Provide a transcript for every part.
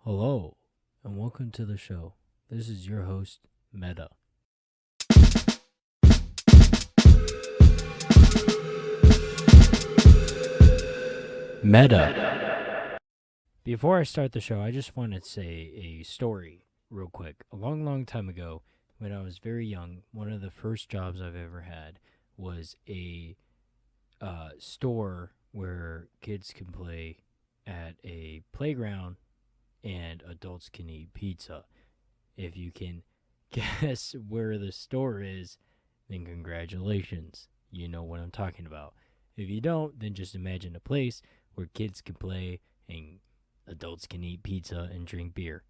Hello, and welcome to the show. This is your host, Meta. Meta. Before I start the show, I just want to say a story real quick. A long, long time ago, when I was very young, one of the first jobs I've ever had was a store where kids can play at a playground and adults can eat pizza. If you can guess where the store is, then congratulations. You know what I'm talking about. If you don't, then just imagine a place where kids can play and adults can eat pizza and drink beer.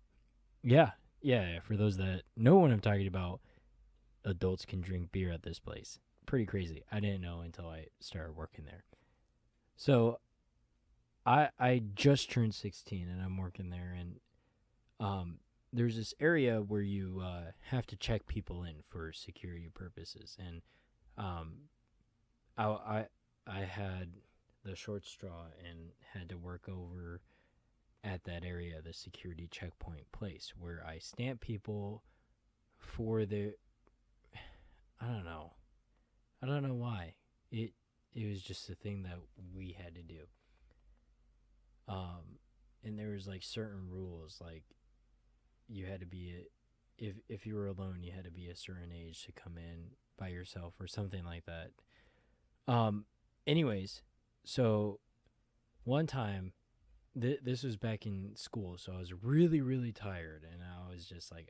Yeah. For those that know what I'm talking about, adults can drink beer at this place. Pretty crazy. I didn't know until I started working there. So I just turned 16 and I'm working there, and there's this area where you have to check people in for security purposes, and I had the short straw and had to work over at that area, the security checkpoint place, where I stamp people for the I don't know. I don't know why. It was just a thing that we had to do. And there was like certain rules, like you had to be if you were alone, you had to be a certain age to come in by yourself or something like that. Um, anyways, so one time, this was back in school, so I was really really tired, and I was just like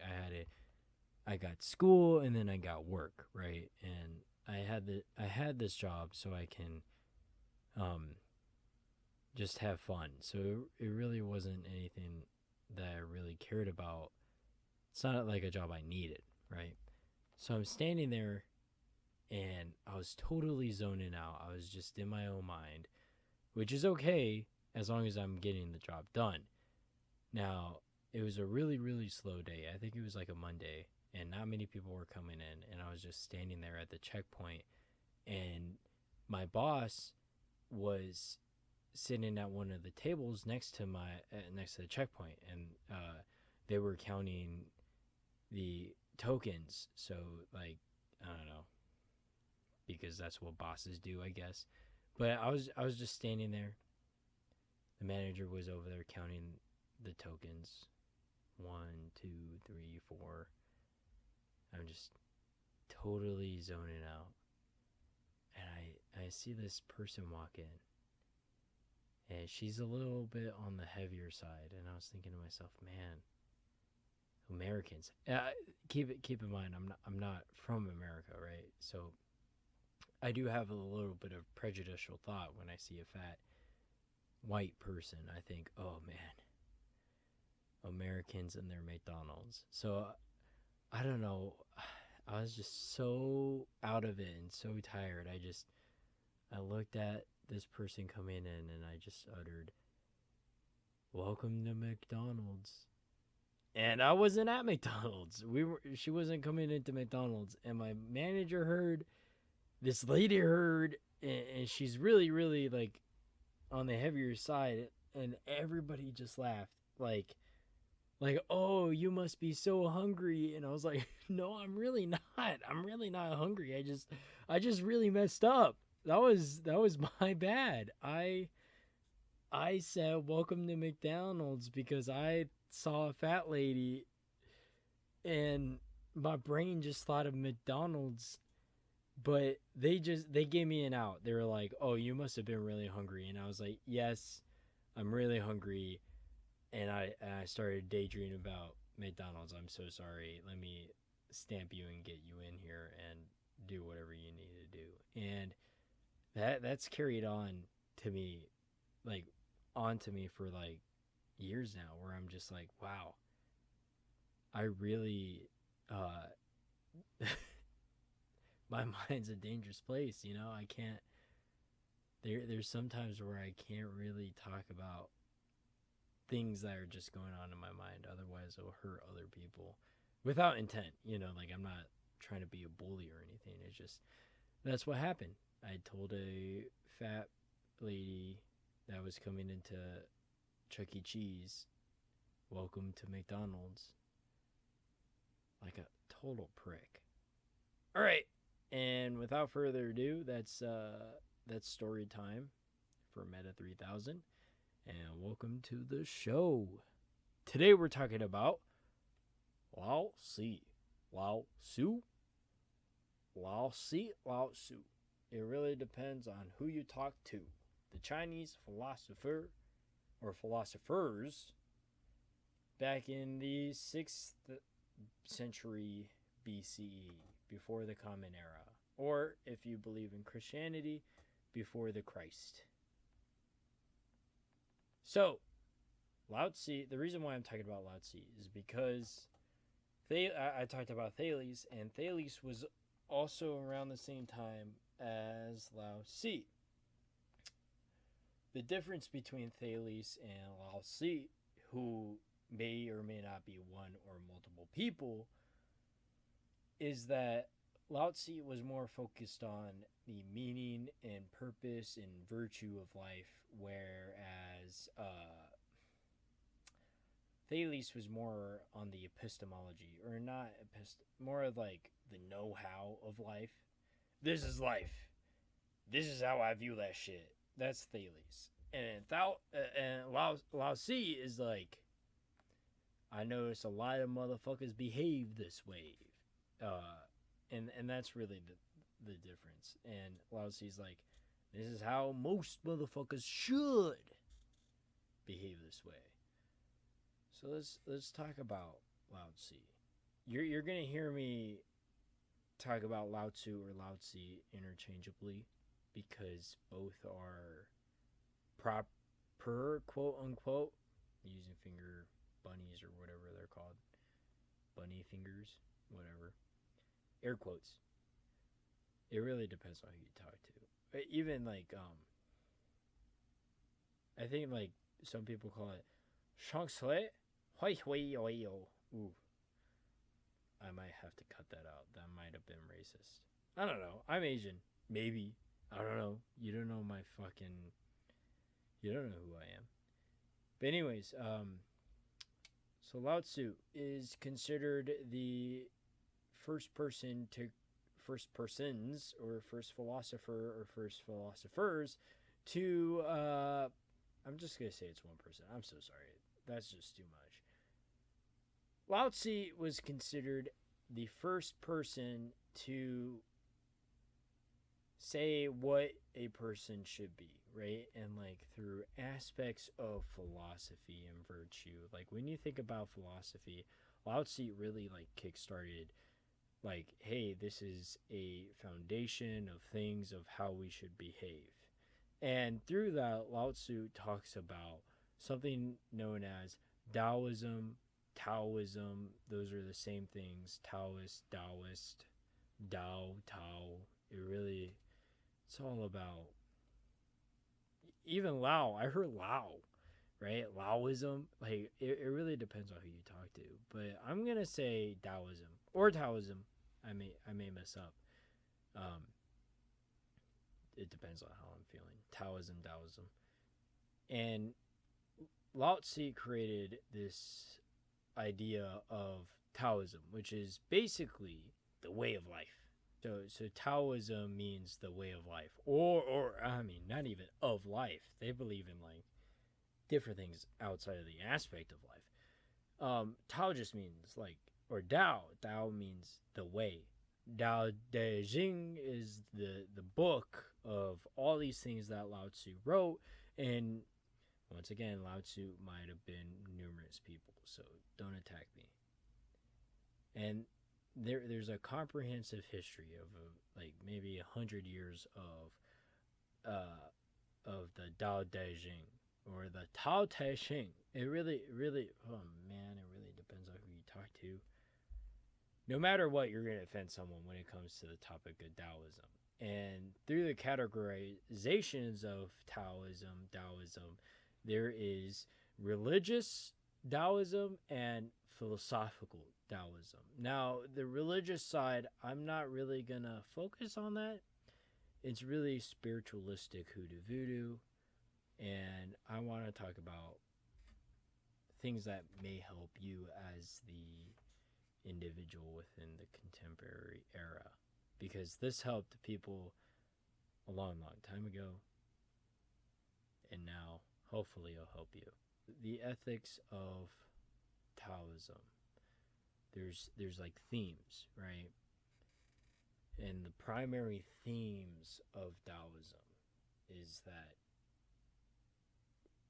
I got school and then I got work, right? And I had this job so I can um just have fun. So it really wasn't anything that I really cared about. It's not like a job I needed, right? So I'm standing there and I was totally zoning out. I was just in my own mind, which is okay as long as I'm getting the job done. Now, it was a really, really slow day. I think it was like a Monday, and not many people were coming in. And I was just standing there at the checkpoint, and my boss was sitting at one of the tables next to the checkpoint, and they were counting the tokens. So, like, I don't know, because that's what bosses do, I guess. But I was just standing there. The manager was over there counting the tokens. 1, 2, 3, 4. I'm just totally zoning out. And I see this person walk in. And she's a little bit on the heavier side. And I was thinking to myself, man, Americans. Keep in mind, I'm not from America, right? So I do have a little bit of prejudicial thought when I see a fat white person. I think, oh man, Americans and their McDonald's. So I don't know. I was just so out of it and so tired. I looked at this person coming in and I just uttered, "Welcome to McDonald's." And I wasn't at McDonald's. She wasn't coming into McDonald's, and my manager heard, this lady heard, and she's really really like on the heavier side, and everybody just laughed like, "Oh, you must be so hungry." And I was like, "No, I'm really not. I'm really not hungry. I just really messed up. That was my bad. I said welcome to McDonald's because I saw a fat lady and my brain just thought of McDonald's, but they gave me an out. They were like, "Oh, you must have been really hungry." And I was like, "Yes, I'm really hungry." And I started daydreaming about McDonald's. "I'm so sorry. Let me stamp you and get you in here and do whatever you need to do." And that's carried on to me, like onto me for like years now, where I'm just like, wow, I really my mind's a dangerous place, I can't there's sometimes where I can't really talk about things that are just going on in my mind, otherwise it'll hurt other people without intent, like I'm not trying to be a bully or anything. It's just that's what happened. I told a fat lady that was coming into Chuck E. Cheese welcome to McDonald's. Like a total prick. All right, and without further ado, that's story time for Meta 3000, and welcome to the show. Today we're talking about Lao Tzu. Lao Tzu? Lao Tzu, Lao Tzu. It really depends on who you talk to. The Chinese philosopher or philosophers back in the 6th century BCE, before the Common Era, or if you believe in Christianity, before the Christ. So, Lao Tzu, the reason why I'm talking about Lao Tzu is because I talked about Thales, and Thales was also around the same time as Lao Tzu. The difference between Thales and Lao Tzu, who may or may not be one or multiple people, is that Lao Tzu was more focused on the meaning and purpose and virtue of life, whereas Thales was more on the epistemology, or not more of like the know-how of life. This is life. This is how I view that shit. That's Thales. And Lao Tzu is like, I notice a lot of motherfuckers behave this way. And that's really the difference. And Lao Tzu's like, this is how most motherfuckers should behave this way. So let's talk about Lao Tzu. You're gonna hear me talk about Lao Tzu or Lao Tzu interchangeably, because both are proper, quote unquote, using finger bunnies or whatever they're called, bunny fingers, whatever, air quotes. It really depends on who you talk to. Even like I think like some people call it Shangshui. Ooh, I might have to cut that out. That might have been racist. I don't know. I'm Asian. Maybe. I don't know. You don't know my fucking. You don't know who I am. But anyways, so Lao Tzu is considered the first persons or first philosopher or first philosophers to I'm just gonna say it's one person. I'm so sorry. That's just too much. Lao Tzu was considered the first person to say what a person should be, right? And like through aspects of philosophy and virtue. Like when you think about philosophy, Lao Tzu really like kickstarted like, hey, this is a foundation of things of how we should behave. And through that, Lao Tzu talks about something known as Taoism, Taoism. Those are the same things. Taoist, Taoist, Tao, Tao. It's all about, even Lao. I heard Lao, right? Laoism. Like, it really depends on who you talk to. But I'm going to say Taoism or Taoism. I may mess up. It depends on how I'm feeling. Taoism, Taoism. And Lao Tzu created this idea of Taoism, which is basically the way of life. So Taoism means the way of life, or I mean, not even of life. They believe in like different things outside of the aspect of life. Tao just means like, or Dao. Dao means the way. Dao De Jing is the book of all these things that Lao Tzu wrote, and once again, Lao Tzu might have been numerous people, so don't attack me. And there's a comprehensive history of like maybe 100 years of the Dao De Jing or the Tao Te Ching. It really, oh man, it really depends on who you talk to. No matter what, you're going to offend someone when it comes to the topic of Taoism. And through the categorizations of Taoism, there is religious Taoism and philosophical Taoism. Now, the religious side, I'm not really going to focus on that. It's really spiritualistic hoodoo voodoo. And I want to talk about things that may help you as the individual within the contemporary era, because this helped people a long time ago, and now hopefully it'll help you. The ethics of Taoism, there's like themes, right? And the primary themes of Taoism is that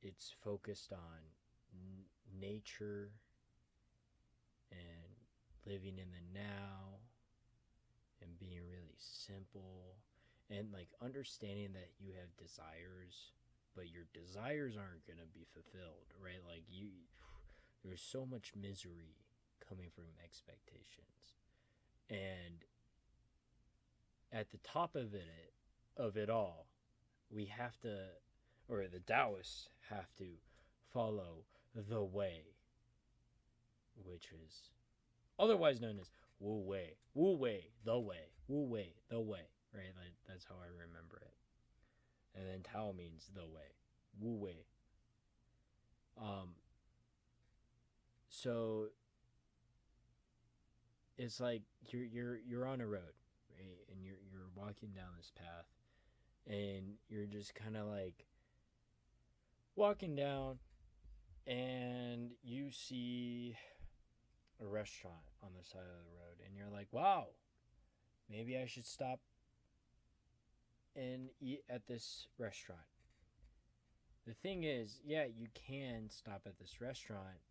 it's focused on nature and living in the now and being really simple, and like understanding that you have desires, but your desires aren't going to be fulfilled, right? Like there's so much misery coming from expectations. And at the top of it all, we have to, or the Taoists have to follow the way, which is otherwise known as Wu Wei, Wu Wei, the way, Wu Wei, the way, right? Like, that's how I remember it. And then Tao means the way, Wu Wei. So it's like you're on a road, right? And you're walking down this path, and you're just kind of like walking down, and you see a restaurant on the side of the road, and you're like, wow, maybe I should stop and eat at this restaurant. The thing is, yeah, you can stop at this restaurant,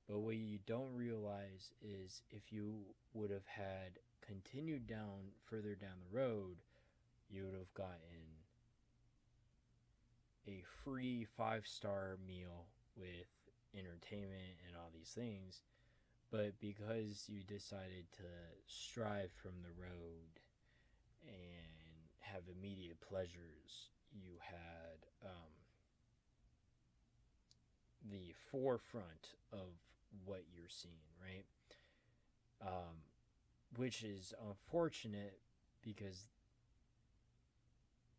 but what you don't realize is if you would have had continued down further down the road, you would have gotten a free 5-star meal with entertainment and all these things. But because you decided to strive from the road and have immediate pleasures, you had the forefront of what you're seeing, right? Which is unfortunate because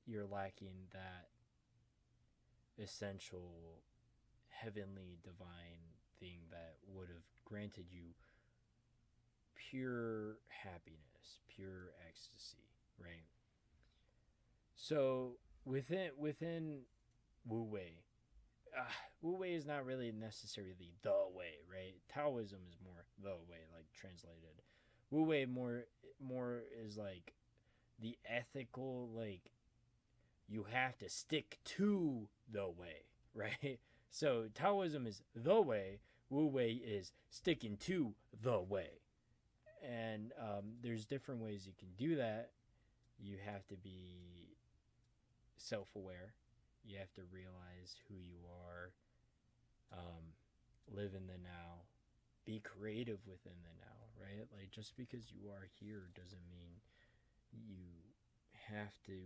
you're lacking that essential heavenly divine thing that would have granted you pure happiness, pure ecstasy, right? So within Wu Wei, Wu Wei is not really necessarily the way, right? Taoism is more the way, like translated. Wu Wei more is like the ethical, like you have to stick to the way, right? So Taoism is the way, Wu Wei is sticking to the way. And there's different ways you can do that. You have to be self-aware. You have to realize who you are. Live in the now. Be creative within the now, right? Like, just because you are here doesn't mean you have to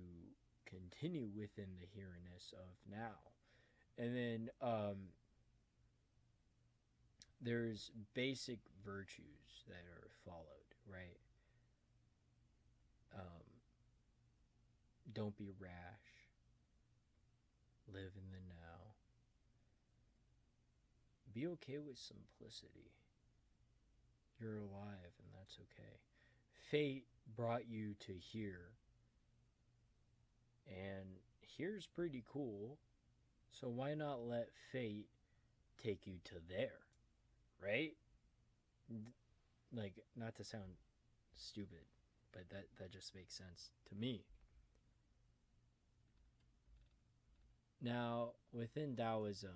continue within the here-ness of now. And then there's basic virtues that are followed, right? Don't be rash. Live in the now. Be okay with simplicity. You're alive, and that's okay. Fate brought you to here, and here's pretty cool, so why not let fate take you to there, right? Like, not to sound stupid, but that just makes sense to me. Now, within Taoism,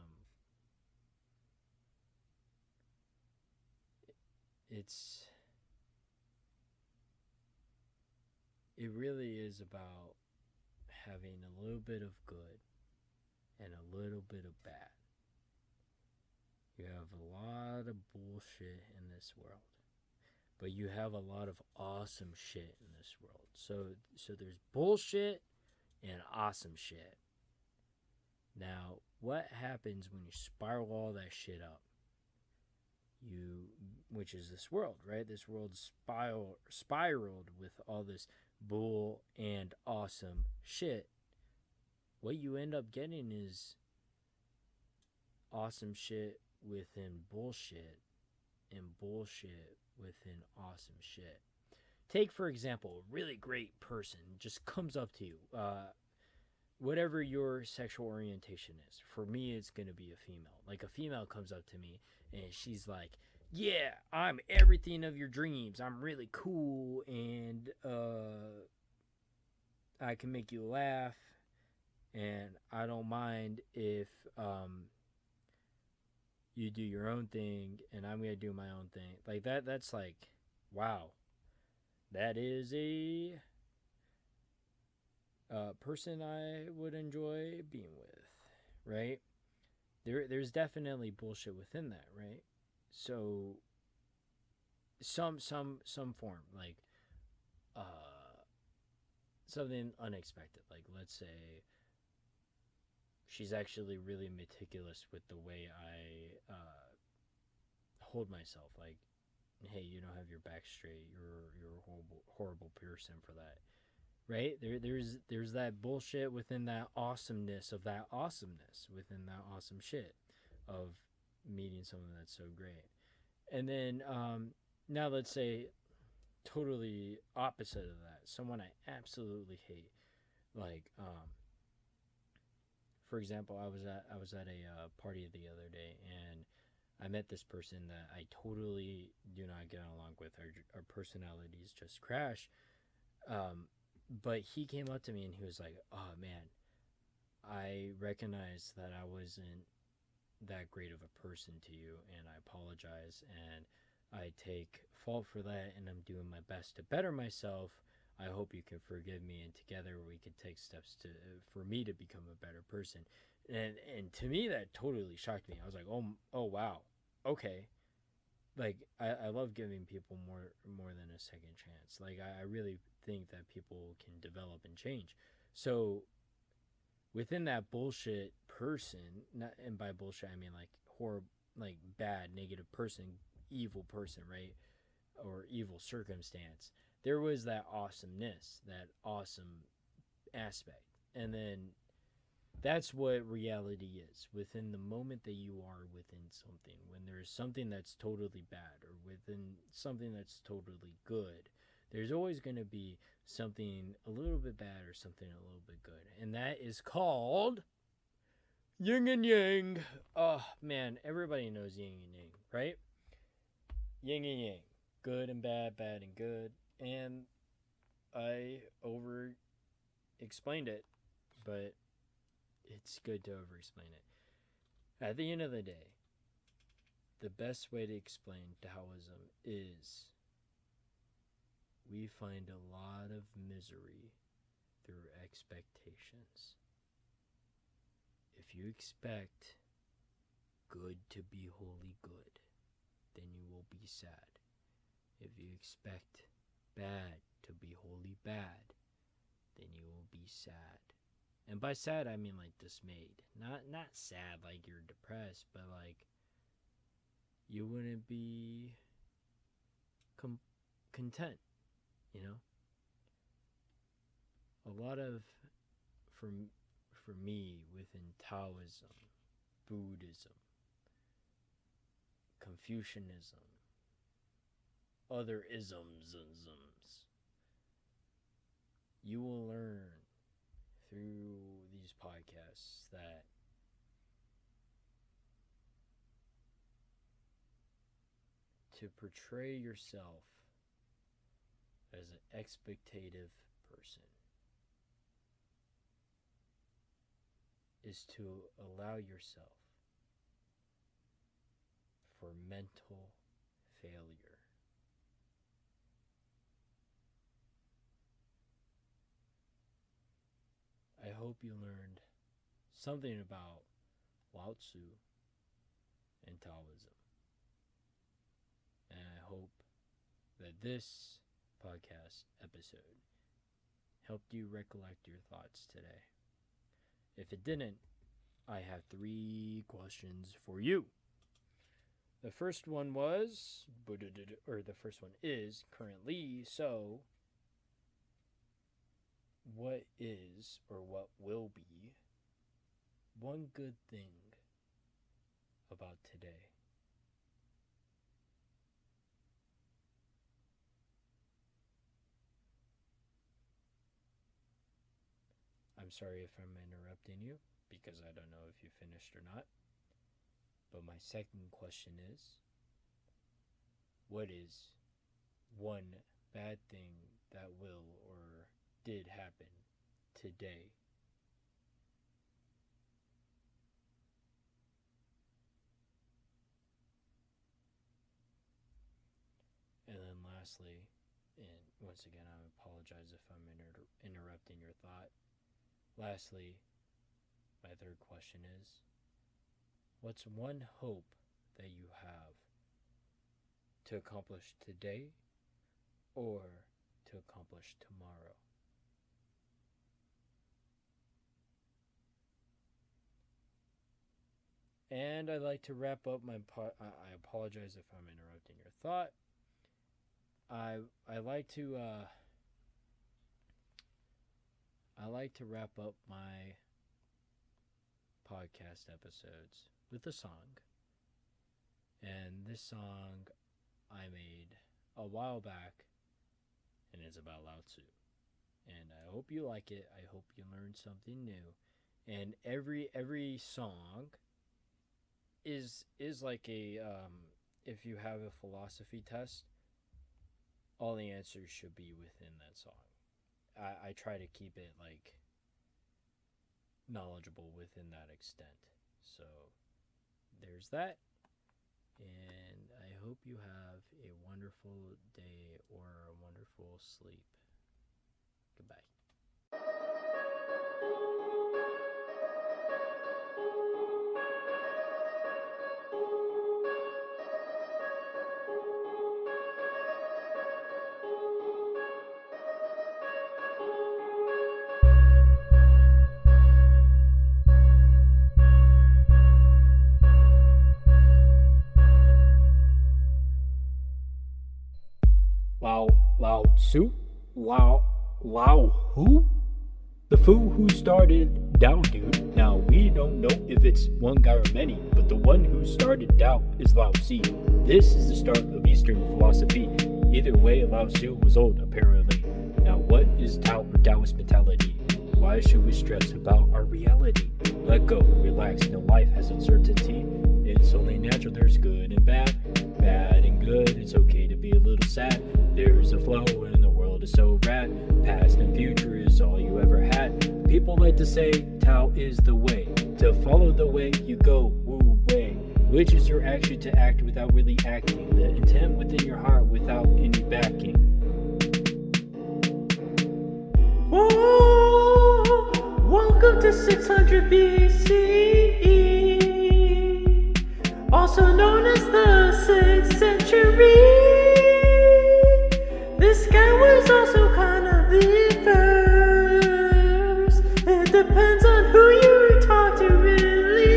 it really is about having a little bit of good and a little bit of bad. You have a lot of bullshit in this world, but you have a lot of awesome shit in this world. So there's bullshit and awesome shit. Now, what happens when you spiral all that shit up? Which is this world, right? This world spiraled with all this bull and awesome shit. What you end up getting is awesome shit within bullshit and bullshit within awesome shit. Take, for example, a really great person just comes up to you, whatever your sexual orientation is. For me, it's going to be a female. Like, a female comes up to me and she's like, yeah, I'm everything of your dreams. I'm really cool and I can make you laugh. And I don't mind if you do your own thing and I'm going to do my own thing. Like, that's like, wow. That is a person I would enjoy being with, right? There's definitely bullshit within that, right? So some form, like something unexpected. Like, let's say she's actually really meticulous with the way I hold myself. Like, hey, you don't have your back straight. You're a horrible person for that. Right? There's that bullshit within that awesomeness of that awesomeness within that awesome shit of meeting someone that's so great. And then now let's say totally opposite of that, someone I absolutely hate. Like for example, I was at a party the other day and I met this person that I totally do not get along with. Our personalities just crash. But he came up to me and he was like, oh man, I recognize that I wasn't that great of a person to you and I apologize and I take fault for that and I'm doing my best to better myself. I hope you can forgive me and together we could take steps for me to become a better person. And to me that totally shocked me. I was like, oh wow, okay. Like I love giving people more than a second chance. Like I really think that people can develop and change. So within that bullshit person, not, and by bullshit I mean like horrible, like bad, negative person, evil person, right? Or evil circumstance. There was that awesomeness, that awesome aspect. And then that's what reality is. Within the moment that you are within something, when there's something that's totally bad or within something that's totally good, there's always going to be something a little bit bad or something a little bit good. And that is called yin and yang. Oh, man, everybody knows yin and yang, right? Yin and yang. Good and bad, bad and good. And I over explained it, but it's good to over explain it. At the end of the day, the best way to explain Taoism is we find a lot of misery through expectations. If you expect good to be wholly good, then you will be sad. If you expect bad to be wholly bad, then you will be sad. And by sad, I mean like dismayed. Not sad like you're depressed, but like you wouldn't be content, you know? A lot of, for me, within Taoism, Buddhism, Confucianism, other isms, you will learn through these podcasts that to portray yourself as an expectative person is to allow yourself for mental failure. I hope you learned something about Lao Tzu and Taoism. And I hope that this podcast episode helped you recollect your thoughts today. If it didn't, I have 3 questions for you. The first one was, or the first one is currently, so what is or what will be one good thing about today? I'm sorry if I'm interrupting you because I don't know if you finished or not. But my second question is, what is one bad thing that will or did happen today? And then lastly, and once again, I apologize if I'm interrupting your thought. Lastly, my third question is, what's one hope that you have to accomplish today or to accomplish tomorrow? And I'd like to wrap up I apologize if I'm interrupting your thought. I like to wrap up my podcast episodes with a song. And this song I made a while back, and it's about Lao Tzu. And I hope you like it. I hope you learned something new. And every song is like a if you have a philosophy test, all the answers should be within that song. I try to keep it like knowledgeable within that extent. So there's that. And I hope you have a wonderful day or a wonderful sleep. Goodbye. Lao Tzu? Lao who? The fool who started Tao, dude. Now, we don't know if it's one guy or many, but the one who started Tao is Lao Tzu. This is the start of Eastern philosophy. Either way, Lao Tzu was old, apparently. Now, what is Tao or Taoist mentality? Why should we stress about our reality? Let go, relax, no life has uncertainty. It's only natural, there's good and bad. Bad and good, it's okay to be a little sad. There's a flow and the world is so rad. Past and future is all you ever had. People like to say Tao is the way. To follow the way you go, woo way. Which is your action to act without really acting. The intent within your heart without any backing. Whoa, welcome to 600 BCE. Also known as the 6th century. This guy was also kind of the first. It depends on who you talk to, really.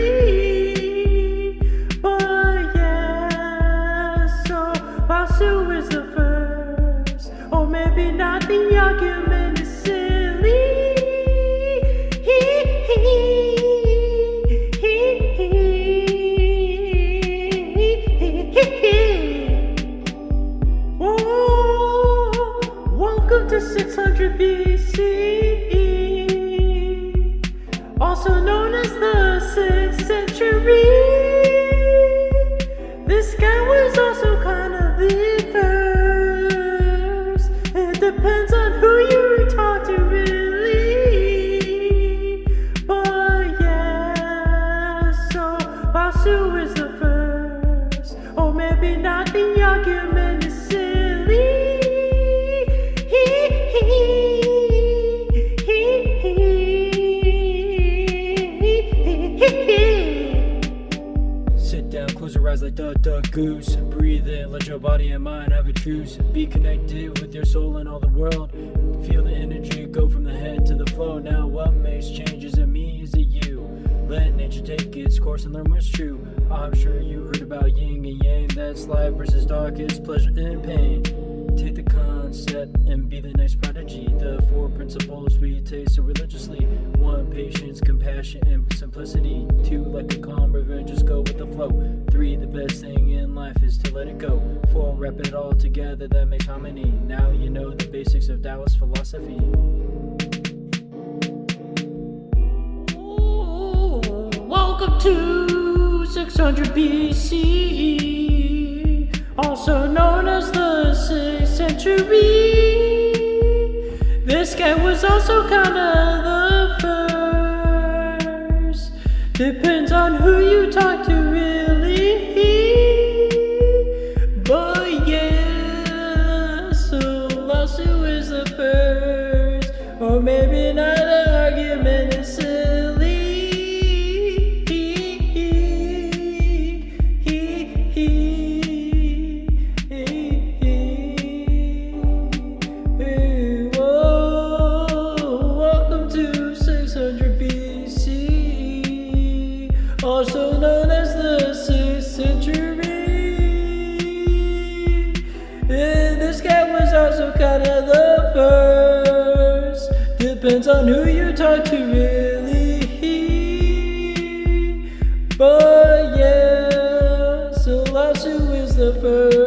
But yeah, so Lao Tzu is the first. Or maybe not, the argument is silly. Welcome to 600 BCE, also known as the 6th century. This guy was also kind of the first. It depends on who you talk to, really. But yeah, so Lao Tzu is the first. Or maybe not, the argument is silly. Sit down, close your eyes like duck goose. Breathe in, let your body and mind have a truce. Be connected with your soul and all the world. Feel the energy go from the head to the flow. Now what makes change? Is it me? Is it you? Let nature take its course and learn what's true. I'm sure you heard about yin and yang. That's life versus darkest, pleasure and pain. Take the concept and be the nice prodigy. The 4 principles we taste so religiously. 1, patience, compassion, and simplicity. 2, like a calm river, just go with the flow. 3, the best thing in life is to let it go. 4, wrap it all together, that makes harmony. Now you know the basics of Taoist philosophy. Welcome to 600 BC, also known as the 6th century. This guy was also kinda the first. Depends on who you talk to, really. But yeah, so Lao Tzu is the first. Or maybe not, an argument is silly. Welcome to 600 BC, also known as the 6th century. And this guy was also kinda the first. Depends on who you talk to, really. But yeah, so Lao Tzu is the first.